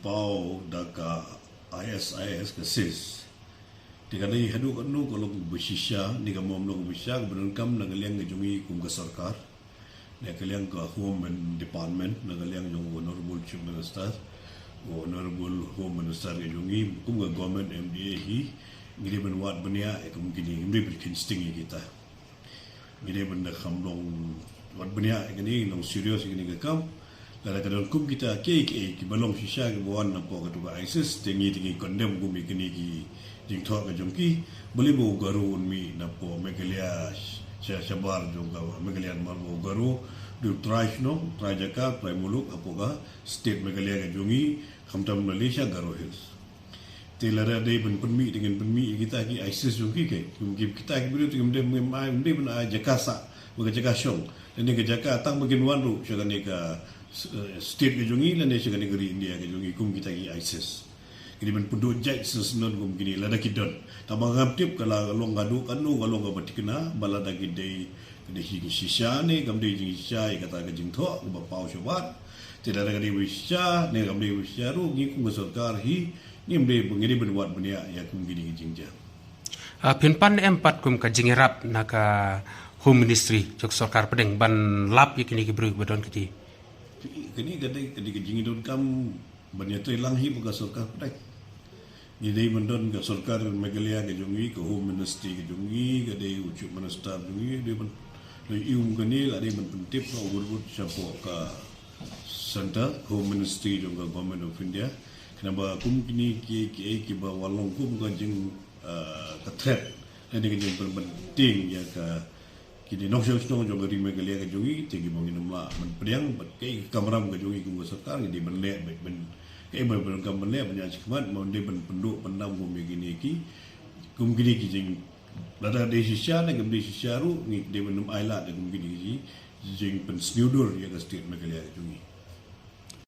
pau daka ISIS kesis. Tiga-tiga hadu kanu kalau bersisya, ni kamu melakukan bersisya, kebenaran nagaliang ngejungi kum ke sarkar, nagaliang ke Home Department, nagaliang jung Honorable Chief Minister, Honorable Home Minister ngejungi kum ke Government MDA hi, ngiri benwat benia, kum gini ngiri berkinsting kita, ngiri benda kamlong wat benia, ngiri long serius ngiri kekam. Kadang-kadang kum kita ke balong sisa ke bawah nampak ketua ISIS tinggi kondem kum ikini ki jingthok ke jongki boleh bawa garu unmi nampak megalia syabar juga megalia marbo garu du trash no trajaka try muluk apoga state megalia ke jongi kamtam Malaysia garu hills telara dei penmi dengan penmi kita ki ISIS jongki ke kita ki beri tu dem mai dem na jakasa bukan jakasong dan ke jaka tang bagian wanru syagane ka state ke jungi dan dia negeri India ke jungi kum kita ki ISIS kini ben penduduk jai sesunon kum kini lada kidon tambah ngaptip kalau long gadu kanu kalau ngapa tikena balada gidei kede hi shisha ne kam dei jing shisha kata ke jing tho ba pau shobat tidak ada kede wisha ne kam dei wisha ru ngi kum sarkar hi nim dei bengiri ben wat benia ya kum kini jing ja pinpan empat kum ka jingerap naka home ministry jok sarkar pedeng ban lap yakini ki bru badon kiti kini kadai jingi don kam banyak hilang hi buka sarkar pedai jadi mendon ke sarkar megalia ke jungi ke home ministry ke jungi kadai ucup minister jungi dia ben ium kini kadai ben pentip no urut siapa ke center home ministry juga government of India kenapa kum kini ki ba walong kum ka jing ke threat ini ke jing penting ya ke kini noksel stong juga di megalia ke jungi tinggi bangin umla menpriang ke kameram ke jungi kum sarkar di benlek ben ke ben kam benlek banyak cikmat mon de ben penduk pendam kum begini ki kum gini ki jing lada de sisya ne kum de sisya ru ni de benum aila de kum gini ki jing pen sniudur ya ke state megalia ke jungi